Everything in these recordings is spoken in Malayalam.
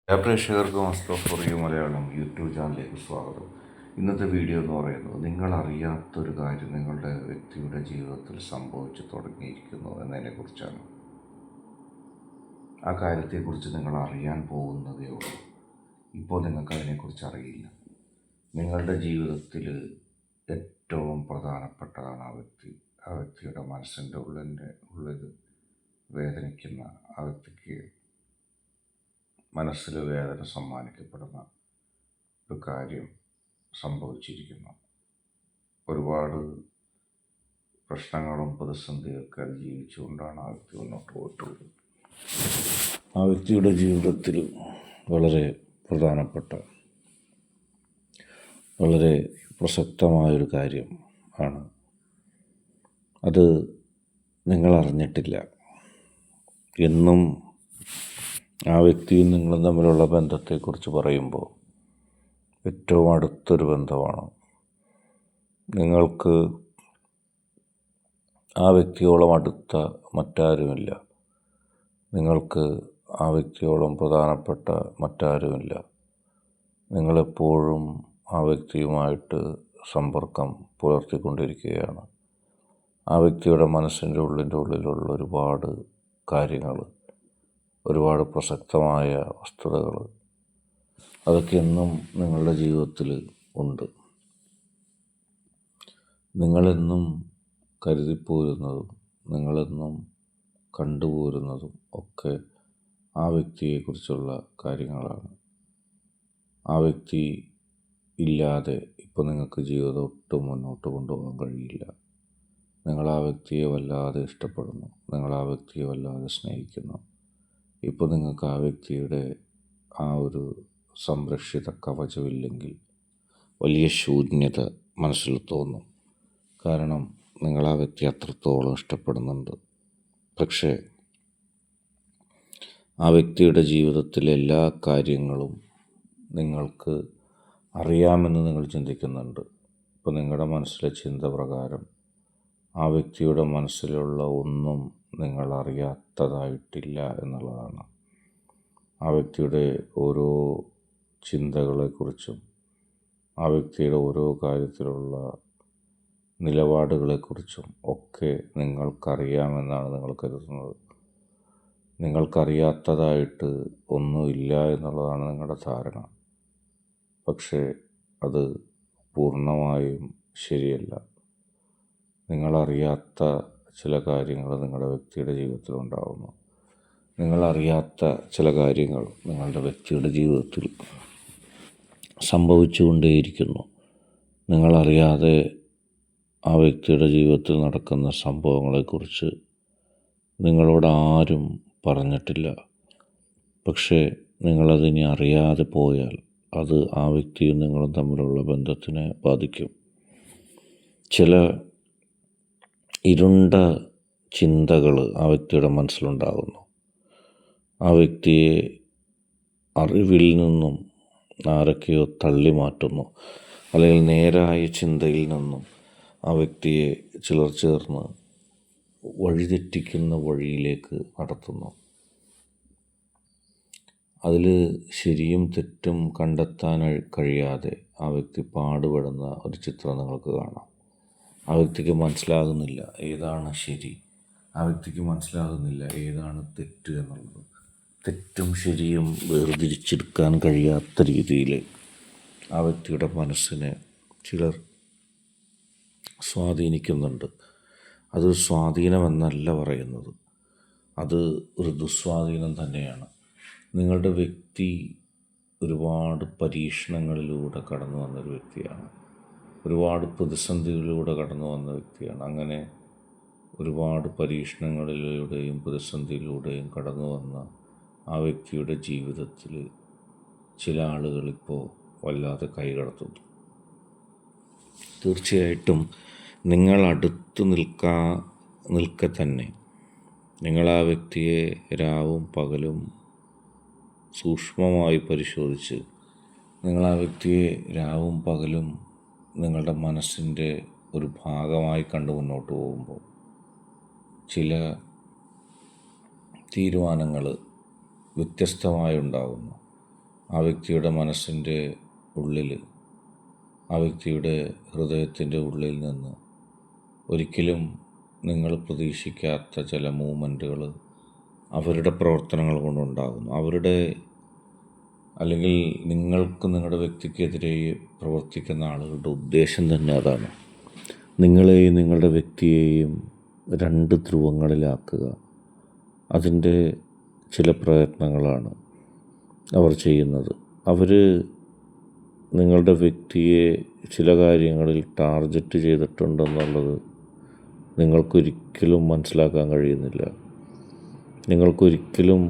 പ്രേക്ഷകർക്ക് must for you Malayalam YouTube ചാനലിലേക്ക് സ്വാഗതം. ഇന്നത്തെ വീഡിയോ എന്ന് പറയുന്നത് നിങ്ങൾ അറിയാത്തൊരു കാര്യം നിങ്ങളുടെ വ്യക്തിയുടെ ജീവിതത്തിൽ സംഭവിച്ചു തുടങ്ങിയിരിക്കുന്നു എന്നതിനെക്കുറിച്ചാണ്. ആ കാര്യത്തെക്കുറിച്ച് നിങ്ങൾ അറിയാൻ പോകുന്നതേ ഉള്ളൂ. ഇപ്പോൾ നിങ്ങൾക്ക് അതിനെക്കുറിച്ച് അറിയില്ല. നിങ്ങളുടെ ജീവിതത്തിൽ ഏറ്റവും പ്രധാനപ്പെട്ടതാണ് ആ വ്യക്തിയുടെ മനസ്സിൻ്റെ ഉള്ളിൽ വേദനിക്കുന്ന, ആ വ്യക്തിക്ക് മനസ്സിൽ വേദന സമ്മാനിക്കപ്പെടുന്ന ഒരു കാര്യം സംഭവിച്ചിരിക്കുന്നു. ഒരുപാട് പ്രശ്നങ്ങളും പ്രതിസന്ധിയൊക്കെ അതിജീവിച്ചുകൊണ്ടാണ് ആ വ്യക്തി മുന്നോട്ട് പോയിട്ടുള്ളത്. ആ വ്യക്തിയുടെ ജീവിതത്തിൽ വളരെ പ്രധാനപ്പെട്ട, വളരെ പ്രസക്തമായൊരു കാര്യം ആണ്. അത് നിങ്ങൾ അറിഞ്ഞിട്ടില്ല. എന്നും ആ വ്യക്തിയും നിങ്ങളും തമ്മിലുള്ള ബന്ധത്തെക്കുറിച്ച് പറയുമ്പോൾ ഏറ്റവും അടുത്തൊരു ബന്ധമാണ്. നിങ്ങൾക്ക് ആ വ്യക്തിയോളം അടുത്ത മറ്റാരുമില്ല. നിങ്ങൾക്ക് ആ വ്യക്തിയോളം പ്രധാനപ്പെട്ട മറ്റാരുമില്ല. നിങ്ങളെപ്പോഴും ആ വ്യക്തിയുമായിട്ട് സമ്പർക്കം പുലർത്തിക്കൊണ്ടിരിക്കുകയാണ്. ആ വ്യക്തിയുടെ മനസ്സിൻ്റെ ഉള്ളിലുള്ള ഒരുപാട് കാര്യങ്ങൾ, ഒരുപാട് പ്രസക്തമായ വസ്തുതകൾ, അതൊക്കെ എന്നും നിങ്ങളുടെ ജീവിതത്തിൽ ഉണ്ട്. നിങ്ങളെന്നും കരുതിപ്പോരുന്നതും നിങ്ങളെന്നും കണ്ടുപോരുന്നതും ഒക്കെ ആ വ്യക്തിയെക്കുറിച്ചുള്ള കാര്യങ്ങളാണ്. ആ വ്യക്തി ഇല്ലാതെ ഇപ്പോൾ നിങ്ങൾക്ക് ജീവിതം ഒട്ടും മുന്നോട്ട് കൊണ്ടുപോകാൻ കഴിയില്ല. നിങ്ങൾ ആ വ്യക്തിയെ വല്ലാതെ ഇഷ്ടപ്പെടുന്നു, നിങ്ങൾ ആ വ്യക്തിയെ വല്ലാതെ സ്നേഹിക്കുന്നു. ഇപ്പോൾ നിങ്ങൾക്ക് ആ വ്യക്തിയുടെ ആ ഒരു സംരക്ഷിത കവചമില്ലെങ്കിൽ വലിയ ശൂന്യത മനസ്സിൽ തോന്നും. കാരണം നിങ്ങൾ ആ വ്യക്തി അത്രത്തോളം ഇഷ്ടപ്പെടുന്നുണ്ട്. പക്ഷേ ആ വ്യക്തിയുടെ ജീവിതത്തിലെ എല്ലാ കാര്യങ്ങളും നിങ്ങൾക്ക് അറിയാമെന്ന് നിങ്ങൾ ചിന്തിക്കുന്നുണ്ട്. ഇപ്പോൾ നിങ്ങളുടെ മനസ്സിലെ ചിന്ത പ്രകാരം ആ വ്യക്തിയുടെ മനസ്സിലുള്ള ഒന്നും നിങ്ങൾ അറിയാത്തതായിട്ടില്ല എന്നുള്ളതാണ്. ആ വ്യക്തിയുടെ ഓരോ ചിന്തകളെക്കുറിച്ചും ആ വ്യക്തിയുടെ ഓരോ കാര്യത്തിലുള്ള നിലപാടുകളെക്കുറിച്ചും ഒക്കെ നിങ്ങൾക്കറിയാമെന്നാണ് നിങ്ങൾ കരുതുന്നത്. നിങ്ങൾക്കറിയാത്തതായിട്ട് ഒന്നുമില്ല എന്നുള്ളതാണ് നിങ്ങളുടെ ധാരണ. പക്ഷേ അത് പൂർണ്ണമായും ശരിയല്ല. നിങ്ങളറിയാത്ത ചില കാര്യങ്ങൾ നിങ്ങളുടെ വ്യക്തിയുടെ ജീവിതത്തിലുണ്ടാകുന്നു. നിങ്ങളറിയാത്ത ചില കാര്യങ്ങൾ നിങ്ങളുടെ വ്യക്തിയുടെ ജീവിതത്തിൽ സംഭവിച്ചുകൊണ്ടേയിരിക്കുന്നു. നിങ്ങളറിയാതെ ആ വ്യക്തിയുടെ ജീവിതത്തിൽ നടക്കുന്ന സംഭവങ്ങളെക്കുറിച്ച് നിങ്ങളോട് ആരും പറഞ്ഞിട്ടില്ല. പക്ഷേ നിങ്ങളതിനെ അറിയാതെ പോയാൽ അത് ആ വ്യക്തിയും നിങ്ങളും തമ്മിലുള്ള ബന്ധത്തിനെ ബാധിക്കും. ചില ഇരുണ്ട ചിന്തകൾ ആ വ്യക്തിയുടെ മനസ്സിലുണ്ടാകുന്നു. ആ വ്യക്തിയെ അറിവിൽ നിന്നും ആരൊക്കെയോ തള്ളി മാറ്റുന്നു, അല്ലെങ്കിൽ നേരായ ചിന്തയിൽ നിന്നും ആ വ്യക്തിയെ ചിലർ ചേർന്ന് വഴിതെറ്റിക്കുന്ന വഴിയിലേക്ക് നടത്തുന്നു. അതിൽ ശരിയും തെറ്റും കണ്ടെത്താൻ കഴിയാതെ ആ വ്യക്തി പാടുപെടുന്ന ഒരു ചിത്രം നിങ്ങൾക്ക് കാണാം. ആ വ്യക്തിക്ക് മനസ്സിലാകുന്നില്ല ഏതാണ് ശരി, ആ വ്യക്തിക്ക് മനസ്സിലാകുന്നില്ല ഏതാണ് തെറ്റ് എന്നുള്ളത്. തെറ്റും ശരിയും വേർതിരിച്ചെടുക്കാൻ കഴിയാത്ത രീതിയിൽ ആ വ്യക്തിയുടെ മനസ്സിനെ ചിലർ സ്വാധീനിക്കുന്നുണ്ട്. അത് സ്വാധീനമെന്നല്ല പറയുന്നത്, അത് ഒരു ദുസ്വാധീനം തന്നെയാണ്. നിങ്ങളുടെ വ്യക്തി ഒരുപാട് പരീക്ഷണങ്ങളിലൂടെ കടന്നു വന്നൊരു വ്യക്തിയാണ്. ഒരുപാട് പ്രതിസന്ധികളിലൂടെ കടന്നു വന്ന വ്യക്തിയാണ്. അങ്ങനെ ഒരുപാട് പരീക്ഷണങ്ങളിലൂടെയും പ്രതിസന്ധിയിലൂടെയും കടന്നു വന്ന ആ വ്യക്തിയുടെ ജീവിതത്തിൽ ചില ആളുകളിപ്പോൾ വല്ലാതെ കൈകടത്തുന്നു. തീർച്ചയായിട്ടും നിങ്ങൾ അടുത്ത് നിൽക്കെ തന്നെ നിങ്ങൾ ആ വ്യക്തിയെ രാവും പകലും സൂക്ഷ്മമായി പരിശോധിച്ച് നിങ്ങൾ ആ വ്യക്തിയെ രാവും പകലും നിങ്ങളുടെ മനസ്സിൻ്റെ ഒരു ഭാഗമായി കണ്ടു മുന്നോട്ട് പോകുമ്പോൾ ചില തീരുമാനങ്ങൾ വ്യത്യസ്തമായി ഉണ്ടാകുന്നു. ആ വ്യക്തിയുടെ മനസ്സിൻ്റെ ഉള്ളിൽ, ആ വ്യക്തിയുടെ ഹൃദയത്തിൻ്റെ ഉള്ളിൽ നിന്ന് ഒരിക്കലും നിങ്ങൾ പ്രതീക്ഷിക്കാത്ത ചില മൂവ്മെൻറ്റുകൾ അവരുടെ പ്രവർത്തനങ്ങൾ കൊണ്ടുണ്ടാകുന്നു. അവരുടെ അല്ലെങ്കിൽ നിങ്ങൾക്ക് നിങ്ങളുടെ വ്യക്തിക്കെതിരെ പ്രവർത്തിക്കുന്ന ആളുകളുടെ ഉദ്ദേശം തന്നെ അതാണ്. നിങ്ങളെയും നിങ്ങളുടെ വ്യക്തിയെയും രണ്ട് ധ്രുവങ്ങളിലാക്കുക. അതിൻ്റെ ചില പ്രയത്നങ്ങളാണ് അവർ ചെയ്യുന്നത്. അവർ നിങ്ങളുടെ വ്യക്തിയെ ചില കാര്യങ്ങളിൽ ടാർഗറ്റ് ചെയ്തിട്ടുണ്ടെന്നുള്ളത് നിങ്ങൾക്കൊരിക്കലും മനസ്സിലാക്കാൻ കഴിയുന്നില്ല. നിങ്ങൾക്കൊരിക്കലും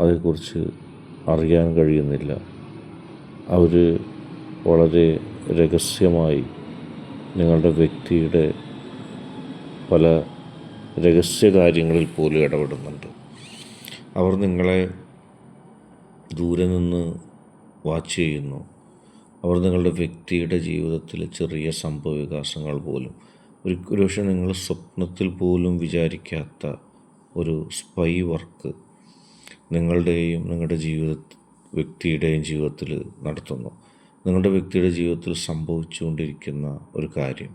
അതേക്കുറിച്ച് അറിയാൻ കഴിയുന്നില്ല. അവർ വളരെ രഹസ്യമായി നിങ്ങളുടെ വ്യക്തിയുടെ പല രഹസ്യ കാര്യങ്ങളിൽ പോലും ഇടപെടുന്നുണ്ട്. അവർ നിങ്ങളെ ദൂരെ നിന്ന് വാച്ച് ചെയ്യുന്നു. അവർ നിങ്ങളുടെ വ്യക്തിയുടെ ജീവിതത്തിലെ ചെറിയ സംഭവവികാസങ്ങൾ പോലും ഒരുപക്ഷെ നിങ്ങൾ സ്വപ്നത്തിൽ പോലും വിചാരിക്കാത്ത ഒരു സ്പൈ വർക്ക് നിങ്ങളുടെയും നിങ്ങളുടെ വ്യക്തിയുടെയും ജീവിതത്തിൽ നടത്തുന്നു. നിങ്ങളുടെ വ്യക്തിയുടെ ജീവിതത്തിൽ സംഭവിച്ചുകൊണ്ടിരിക്കുന്ന ഒരു കാര്യം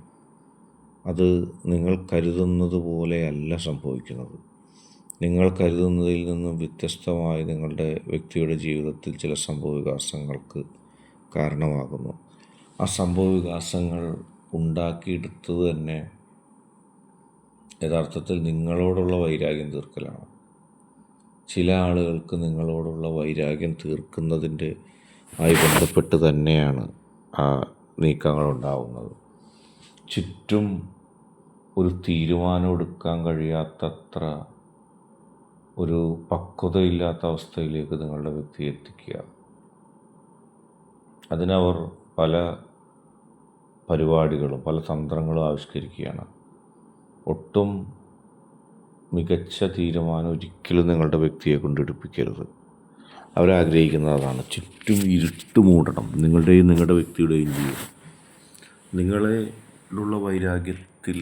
അത് നിങ്ങൾ കരുതുന്നത് പോലെയല്ല സംഭവിക്കുന്നത്. നിങ്ങൾ കരുതുന്നതിൽ നിന്നും വ്യത്യസ്തമായി നിങ്ങളുടെ വ്യക്തിയുടെ ജീവിതത്തിൽ ചില സംഭവവികാസങ്ങൾക്ക് കാരണമാകുന്നു. ആ സംഭവവികാസങ്ങൾ ഉണ്ടാക്കിയെടുത്തത് തന്നെ യഥാർത്ഥത്തിൽ നിങ്ങളോടുള്ള വൈരാഗ്യം തീർക്കലാണ്. ചില ആളുകൾക്ക് നിങ്ങളോടുള്ള വൈരാഗ്യം തീർക്കുന്നതിൻ്റെ ആയി ബന്ധപ്പെട്ട് തന്നെയാണ് ആ നീക്കങ്ങൾ ഉണ്ടാവുന്നത്. ചുറ്റും ഒരു തീരുമാനം എടുക്കാൻ കഴിയാത്തത്ര ഒരു പക്വതയില്ലാത്ത അവസ്ഥയിലേക്ക് നിങ്ങളുടെ വ്യക്തിയെ എത്തിക്കുക. അതിനവർ പല പരിപാടികളും പല തന്ത്രങ്ങളും ആവിഷ്കരിക്കുകയാണ്. ഒട്ടും മികച്ച തീരുമാനം ഒരിക്കലും നിങ്ങളുടെ വ്യക്തിയെ കൊണ്ടെടുപ്പിക്കരുത്. അവരാഗ്രഹിക്കുന്നത് അതാണ്. ചുറ്റും ഇരുട്ട് മൂടണം നിങ്ങളുടെയും നിങ്ങളുടെ വ്യക്തിയുടെയും ജീവിതം. നിങ്ങളുള്ള വൈരാഗ്യത്തിൽ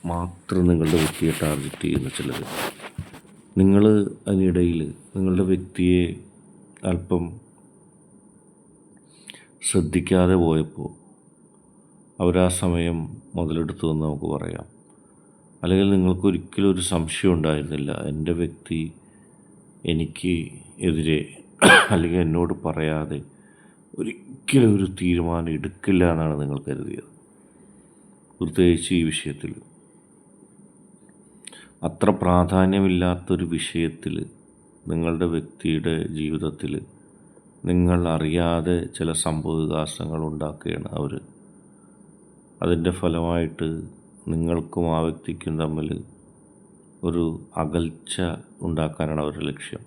മാത്രം നിങ്ങളുടെ വ്യക്തിയെ ടാർഗറ്റ് ചെയ്യുന്ന ചിലർ. നിങ്ങൾ അതിനിടയിൽ നിങ്ങളുടെ വ്യക്തിയെ അല്പം ശ്രദ്ധിക്കാതെ പോയപ്പോൾ അവരാ സമയം മുതലെടുത്തു എന്ന് നമുക്ക് പറയാം. അല്ലെങ്കിൽ നിങ്ങൾക്കൊരിക്കലും ഒരു സംശയം ഉണ്ടായിരുന്നില്ല, എൻ്റെ വ്യക്തി എനിക്ക് എതിരെ അല്ലെങ്കിൽ എന്നോട് പറയാതെ ഒരിക്കലും ഒരു തീരുമാനം എടുക്കില്ല എന്നാണ് നിങ്ങൾ കരുതിയത്. പ്രത്യേകിച്ച് ഈ വിഷയത്തിൽ, അത്ര പ്രാധാന്യമില്ലാത്തൊരു വിഷയത്തിൽ നിങ്ങളുടെ വ്യക്തിയുടെ ജീവിതത്തിൽ നിങ്ങൾ അറിയാതെ ചില സംഭവവികാസങ്ങൾ ഉണ്ടാക്കുകയാണ് അവർ. അതിൻ്റെ ഫലമായിട്ട് നിങ്ങൾക്കും ആ വ്യക്തിക്കും തമ്മിൽ ഒരു അകൽച്ച ഉണ്ടാക്കാനാണ് അവരുടെ ലക്ഷ്യം.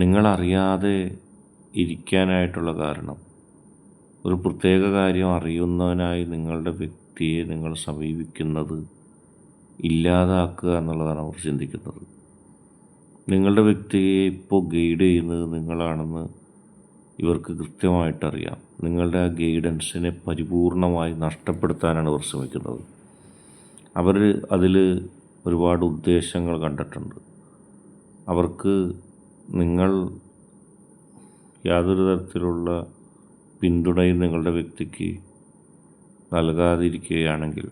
നിങ്ങളറിയാതെ ഇരിക്കാനായിട്ടുള്ള കാരണം ഒരു പ്രത്യേക കാര്യം അറിയുന്നവനായി നിങ്ങളുടെ വ്യക്തിയെ നിങ്ങൾ സമീപിക്കുന്നത് ഇല്ലാതാക്കുക എന്നുള്ളതാണ് അവർ ചിന്തിക്കുന്നത്. നിങ്ങളുടെ വ്യക്തിയെ ഇപ്പോൾ ഗൈഡ് ചെയ്യുന്നത് നിങ്ങളാണെന്ന് ഇവർക്ക് കൃത്യമായിട്ടറിയാം. നിങ്ങളുടെ ആ ഗൈഡൻസിനെ പരിപൂർണമായി നഷ്ടപ്പെടുത്താനാണ് ഇവർ ശ്രമിക്കുന്നത്. അവർ അതിൽ ഒരുപാട് ഉദ്ദേശങ്ങൾ കണ്ടിട്ടുണ്ട്. അവർക്ക് നിങ്ങൾ യാതൊരു തരത്തിലുള്ള പിന്തുണയും നിങ്ങളുടെ വ്യക്തിക്ക് നൽകാതിരിക്കുകയാണെങ്കിൽ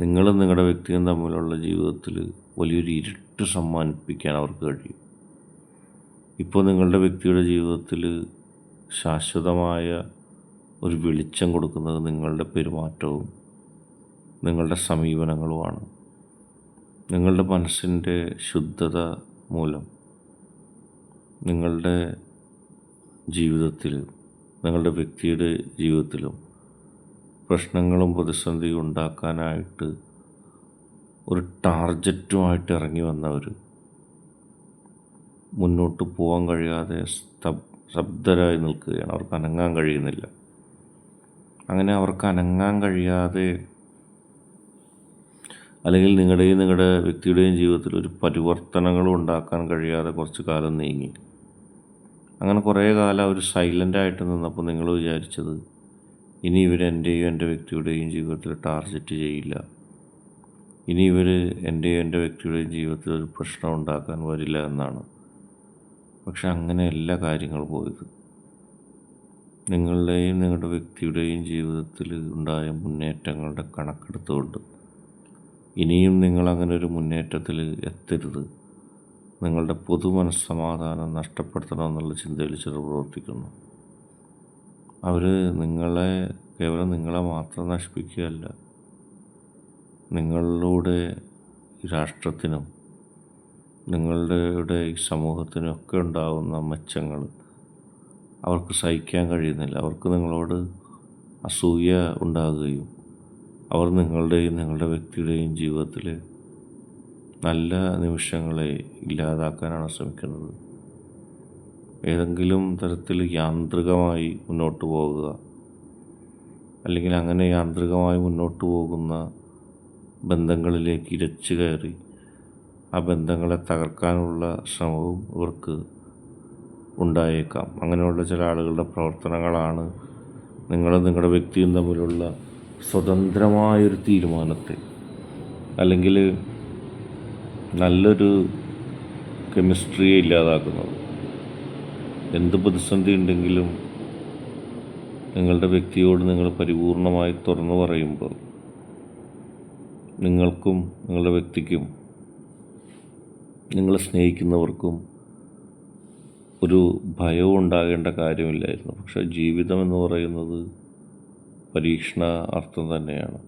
നിങ്ങളും നിങ്ങളുടെ വ്യക്തിയും തമ്മിലുള്ള ജീവിതത്തിൽ വലിയൊരു ഇരുട്ട് സമ്മാനിപ്പിക്കാൻ അവർക്ക് കഴിയും. ഇപ്പോൾ നിങ്ങളുടെ വ്യക്തിയുടെ ജീവിതത്തിൽ ശാശ്വതമായ ഒരു വെളിച്ചം കൊടുക്കുന്നത് നിങ്ങളുടെ പെരുമാറ്റവും നിങ്ങളുടെ സമീപനങ്ങളുമാണ്. നിങ്ങളുടെ മനസ്സിൻ്റെ ശുദ്ധത മൂലം നിങ്ങളുടെ ജീവിതത്തിൽ നിങ്ങളുടെ വ്യക്തിയുടെ ജീവിതത്തിലും പ്രശ്നങ്ങളും പ്രതിസന്ധിയും ഉണ്ടാക്കാനായിട്ട് ഒരു ടാർജറ്റുമായിട്ട് ഇറങ്ങി വന്നവർ മുന്നോട്ട് പോകാൻ കഴിയാതെ സ്തബ്ധരായി നിൽക്കുകയാണ്. അവർക്ക് അനങ്ങാൻ കഴിയുന്നില്ല. അങ്ങനെ അവർക്ക് അനങ്ങാൻ കഴിയാതെ അല്ലെങ്കിൽ നിങ്ങളുടെയും നിങ്ങളുടെ വ്യക്തിയുടെയും ജീവിതത്തിൽ ഒരു പരിവർത്തനങ്ങളും ഉണ്ടാക്കാൻ കഴിയാതെ കുറച്ച് കാലം നീങ്ങി. അങ്ങനെ കുറേ കാലം അവർ സൈലൻ്റായിട്ട് നിന്നപ്പോൾ നിങ്ങൾ വിചാരിച്ചത് ഇനി ഇവരെൻ്റെയും എൻ്റെ വ്യക്തിയുടെയും ജീവിതത്തിൽ ടാർഗറ്റ് ചെയ്യില്ല, ഇനി ഇവർ എൻ്റെയും എൻ്റെ വ്യക്തിയുടെയും ജീവിതത്തിൽ ഒരു പ്രശ്നം ഉണ്ടാക്കാൻ വരില്ല എന്നാണ്. പക്ഷെ അങ്ങനെയല്ല കാര്യങ്ങൾ പോയത്. നിങ്ങളുടെയും നിങ്ങളുടെ വ്യക്തിയുടെയും ജീവിതത്തിൽ ഉണ്ടായ മുന്നേറ്റങ്ങളുടെ കണക്കെടുത്തുകൊണ്ട് ഇനിയും നിങ്ങൾ അങ്ങനെ ഒരു മുന്നേറ്റത്തിൽ എത്തരുത്, നിങ്ങളുടെ പൊതു മനസ്സമാധാനം നഷ്ടപ്പെടുത്തണമെന്നുള്ള ചിന്തയിൽ ചിലർ പ്രവർത്തിക്കുന്നു. അവർ കേവലം നിങ്ങളെ മാത്രം നശിപ്പിക്കുകയല്ല, നിങ്ങളിലൂടെ രാഷ്ട്രത്തിനും നിങ്ങളുടെ ഈ സമൂഹത്തിനൊക്കെ ഉണ്ടാകുന്ന മെച്ചങ്ങൾ അവർക്ക് സഹിക്കാൻ കഴിയുന്നില്ല. അവർക്ക് നിങ്ങളോട് അസൂയ ഉണ്ടാകുകയും അവർ നിങ്ങളുടെയും നിങ്ങളുടെ വ്യക്തിയുടെയും ജീവിതത്തിൽ നല്ല നിമിഷങ്ങളെ ഇല്ലാതാക്കാനാണ് ശ്രമിക്കുന്നത്. ഏതെങ്കിലും തരത്തിൽ യാന്ത്രികമായി മുന്നോട്ട് പോകുക, അല്ലെങ്കിൽ അങ്ങനെ യാന്ത്രികമായി മുന്നോട്ട് പോകുന്ന ബന്ധങ്ങളിലേക്ക് ഇരച്ചു കയറി ആ ബന്ധങ്ങളെ തകർക്കാനുള്ള ശ്രമവും ഇവർക്ക് ഉണ്ടായേക്കാം. അങ്ങനെയുള്ള ചില ആളുകളുടെ പ്രവർത്തനങ്ങളാണ് നിങ്ങളുടെ വ്യക്തിയും തമ്മിലുള്ള സ്വതന്ത്രമായൊരു തീരുമാനത്തെ, അല്ലെങ്കിൽ നല്ലൊരു കെമിസ്ട്രിയെ ഇല്ലാതാക്കുന്നത്. എന്ത് പ്രതിസന്ധി ഉണ്ടെങ്കിലും നിങ്ങളുടെ വ്യക്തിയോട് നിങ്ങൾ പരിപൂർണമായി തുറന്നു പറയുമ്പോൾ നിങ്ങൾക്കും നിങ്ങളുടെ വ്യക്തിക്കും നിങ്ങളെ സ്നേഹിക്കുന്നവർക്കും ഒരു ഭയവും ഉണ്ടാകേണ്ട കാര്യമില്ലായിരുന്നു. പക്ഷേ ജീവിതം എന്ന് പറയുന്നത് പരീക്ഷണ അർത്ഥം തന്നെയാണ്.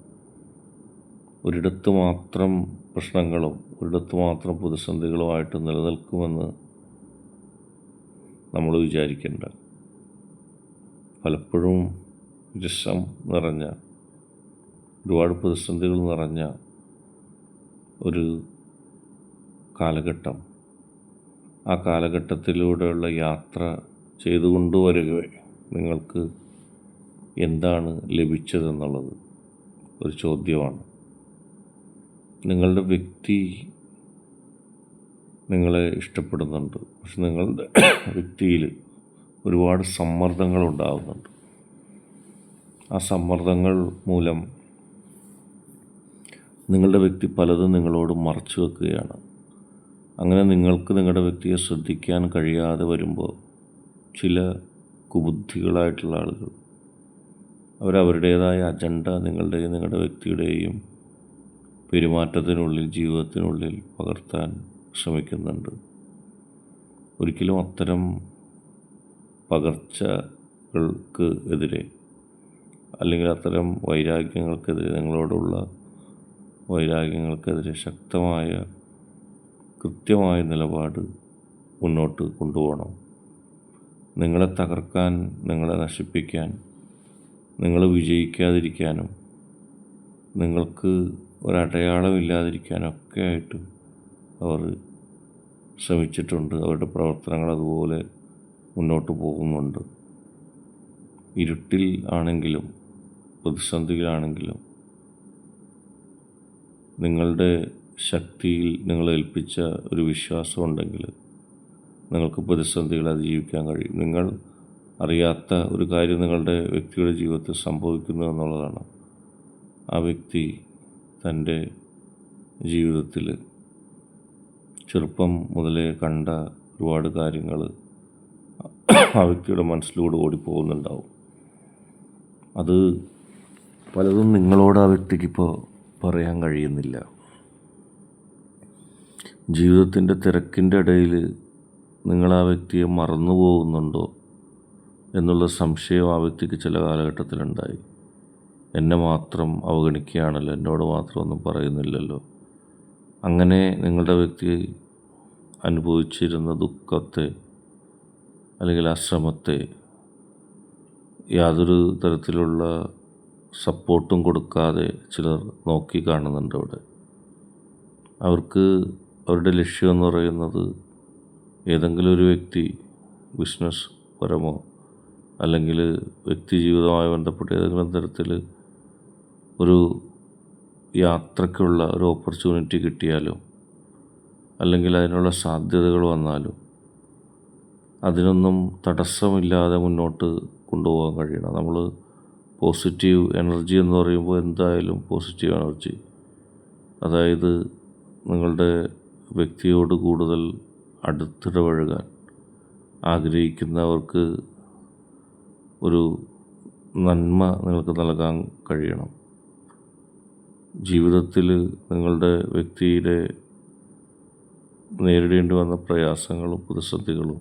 ഒരിടത്ത് മാത്രം പ്രശ്നങ്ങളും ഒരിടത്ത് മാത്രം പ്രതിസന്ധികളുമായിട്ട് നിലനിൽക്കുമെന്ന് നമ്മൾ വിചാരിക്കേണ്ട. പലപ്പോഴും രസം നിറഞ്ഞ, ഒരുപാട് പ്രതിസന്ധികൾ നിറഞ്ഞ ഒരു കാലഘട്ടം, ആ കാലഘട്ടത്തിലൂടെയുള്ള യാത്ര ചെയ്തുകൊണ്ട് വരികയെ നിങ്ങൾക്ക് എന്താണ് ലഭിച്ചതെന്നുള്ളത് ഒരു ചോദ്യമാണ്. നിങ്ങളുടെ വ്യക്തി നിങ്ങളെ ഇഷ്ടപ്പെടുന്നുണ്ട്, പക്ഷെ നിങ്ങളുടെ വ്യക്തിയിൽ ഒരുപാട് സമ്മർദ്ദങ്ങൾ ഉണ്ടാകുന്നുണ്ട്. ആ സമ്മർദ്ദങ്ങൾ മൂലം നിങ്ങളുടെ വ്യക്തി പലതും നിങ്ങളോട് മറച്ചു വെക്കുകയാണ്. അങ്ങനെ നിങ്ങൾക്ക് നിങ്ങളുടെ വ്യക്തിയെ ശ്രദ്ധിക്കാൻ കഴിയാതെ വരുമ്പോൾ ചില കുബുദ്ധികളായിട്ടുള്ള ആളുകൾ അവരവരുടേതായ അജണ്ട നിങ്ങളുടെയും നിങ്ങളുടെ വ്യക്തിയുടെയും പെരുമാറ്റത്തിനുള്ളിൽ, ജീവിതത്തിനുള്ളിൽ പകർത്താൻ ശ്രമിക്കുന്നുണ്ട്. ഒരിക്കലും അത്തരം പകർച്ചകൾക്ക് എതിരെ, അല്ലെങ്കിൽ അത്തരം വൈരാഗ്യങ്ങൾക്കെതിരെ, നിങ്ങളോടുള്ള വൈരാഗ്യങ്ങൾക്കെതിരെ ശക്തമായ കൃത്യമായ നിലപാട് മുന്നോട്ട് കൊണ്ടുപോകണം. നിങ്ങളെ തകർക്കാൻ, നിങ്ങളെ നശിപ്പിക്കാൻ, നിങ്ങൾ വിജയിക്കാതിരിക്കാനും നിങ്ങൾക്ക് ഒരടയാളമില്ലാതിരിക്കാനൊക്കെ ആയിട്ട് അവർ ശ്രമിച്ചിട്ടുണ്ട്. അവരുടെ പ്രവർത്തനങ്ങൾ അതുപോലെ മുന്നോട്ട് പോകുന്നുണ്ട്. ഇരുട്ടിൽ ആണെങ്കിലും പ്രതിസന്ധിയിലാണെങ്കിലും നിങ്ങളുടെ ശക്തിയിൽ നിങ്ങൾ ഏൽപ്പിച്ച ഒരു വിശ്വാസം ഉണ്ടെങ്കിൽ നിങ്ങൾക്ക് പ്രതിസന്ധികളെ അതിജീവിക്കാൻ കഴിയും. നിങ്ങൾ അറിയാത്ത ഒരു കാര്യം നിങ്ങളുടെ വ്യക്തിയുടെ ജീവിതത്തിൽ സംഭവിക്കുന്നു എന്നുള്ളതാണ്. ആ വ്യക്തി തൻ്റെ ജീവിതത്തിൽ ചെറുപ്പം മുതലേ കണ്ട ഒരുപാട് കാര്യങ്ങൾ ആ വ്യക്തിയുടെ മനസ്സിലൂടെ ഓടിപ്പോകുന്നുണ്ടാവും. അത് പലതും നിങ്ങളോട് ആ വ്യക്തിക്കിപ്പോൾ പറയാൻ കഴിയുന്നില്ല. ജീവിതത്തിൻ്റെ തിരക്കിൻ്റെ ഇടയിൽ നിങ്ങൾ ആ വ്യക്തിയെ മറന്നു പോകുന്നുണ്ടോ എന്നുള്ള സംശയം ആ വ്യക്തിക്ക് ചില കാലഘട്ടത്തിലുണ്ടായി. എന്നെ മാത്രം അവഗണിക്കുകയാണല്ലോ, എന്നോട് മാത്രം ഒന്നും പറയുന്നില്ലല്ലോ. അങ്ങനെ നിങ്ങളുടെ വ്യക്തി അനുഭവിച്ചിരുന്ന ദുഃഖത്തെ, അല്ലെങ്കിൽ ആ ശ്രമത്തെ യാതൊരു തരത്തിലുള്ള സപ്പോർട്ടും കൊടുക്കാതെ ചിലർ നോക്കി കാണുന്നുണ്ട് അവിടെ. അവർക്ക് അവരുടെ ലക്ഷ്യം എന്ന് പറയുന്നത് ഏതെങ്കിലും ഒരു വ്യക്തി ബിസിനസ് പരമോ അല്ലെങ്കിൽ വ്യക്തി ജീവിതവുമായി ബന്ധപ്പെട്ട് ഏതെങ്കിലും തരത്തിൽ ഒരു യാത്രയ്ക്കുള്ള ഒരു ഓപ്പർച്യൂണിറ്റി കിട്ടിയാലോ, അല്ലെങ്കിൽ അതിനുള്ള സാധ്യതകൾ വന്നാലോ അതിനൊന്നും തടസ്സമില്ലാതെ മുന്നോട്ട് കൊണ്ടുപോകാൻ കഴിയണം. നമ്മൾ പോസിറ്റീവ് എനർജി എന്ന് പറയുമ്പോൾ എന്തായാലും പോസിറ്റീവ് എനർജി, അതായത് നിങ്ങളുടെ വ്യക്തിയോട് കൂടുതൽ അടുത്തിടപഴകാൻ, ആഗ്രഹിക്കുന്നവർക്ക് ഒരു നന്മ നിങ്ങൾക്ക് നൽകാൻ കഴിയണം. ജീവിതത്തിൽ നിങ്ങളുടെ വ്യക്തിയുടെ നേരിടേണ്ടി വന്ന പ്രയാസങ്ങളും പ്രതിസന്ധികളും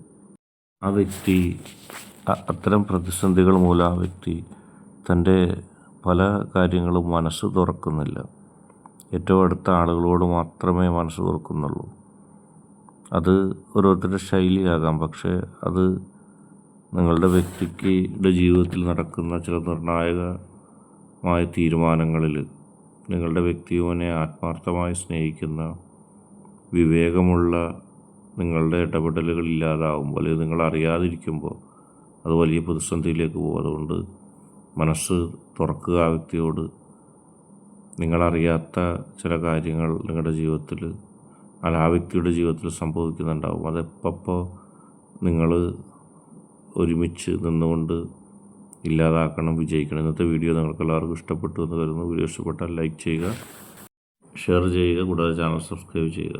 ആ വ്യക്തി അത്തരം പ്രതിസന്ധികൾ മൂലം ആ വ്യക്തി തൻ്റെ പല കാര്യങ്ങളും മനസ്സ് തുറക്കുന്നില്ല. ഏറ്റവും അടുത്ത ആളുകളോട് മാത്രമേ മനസ്സ് തുറക്കുന്നുള്ളൂ. അത് ഓരോരുത്തരുടെ ശൈലിയാകാം. പക്ഷേ അത് നിങ്ങളുടെ വ്യക്തിയുടെ ജീവിതത്തിൽ നടക്കുന്ന ചില നിർണായകമായ തീരുമാനങ്ങളിൽ നിങ്ങളുടെ വ്യക്തിയെ ആത്മാർത്ഥമായി സ്നേഹിക്കുന്ന വിവേകമുള്ള നിങ്ങളുടെ ഇടപെടലുകൾ ഇല്ലാതാവുമ്പോൾ, അല്ലെങ്കിൽ നിങ്ങൾ അറിയാതിരിക്കുമ്പോൾ അത് വലിയ പ്രതിസന്ധിയിലേക്ക് പോകും. അതുകൊണ്ട് മനസ്സ് തുറക്കുക ആ വ്യക്തിയോട്. നിങ്ങളറിയാത്ത ചില കാര്യങ്ങൾ നിങ്ങളുടെ ജീവിതത്തിൽ ആ വ്യക്തിയുടെ ജീവിതത്തിൽ സംഭവിക്കുന്നുണ്ടാവും. അതെപ്പോൾ നിങ്ങൾ ഒരുമിച്ച് നിന്നുകൊണ്ട് ഇല്ലാതാക്കണം, വിജയിക്കണം. ഇന്നത്തെ വീഡിയോ നിങ്ങൾക്ക് എല്ലാവർക്കും ഇഷ്ടപ്പെട്ടു എന്ന് കരുതുന്നു. വീഡിയോ ഇഷ്ടപ്പെട്ടാൽ ലൈക്ക് ചെയ്യുക, ഷെയർ ചെയ്യുക, കൂടാതെ ചാനൽ സബ്സ്ക്രൈബ് ചെയ്യുക.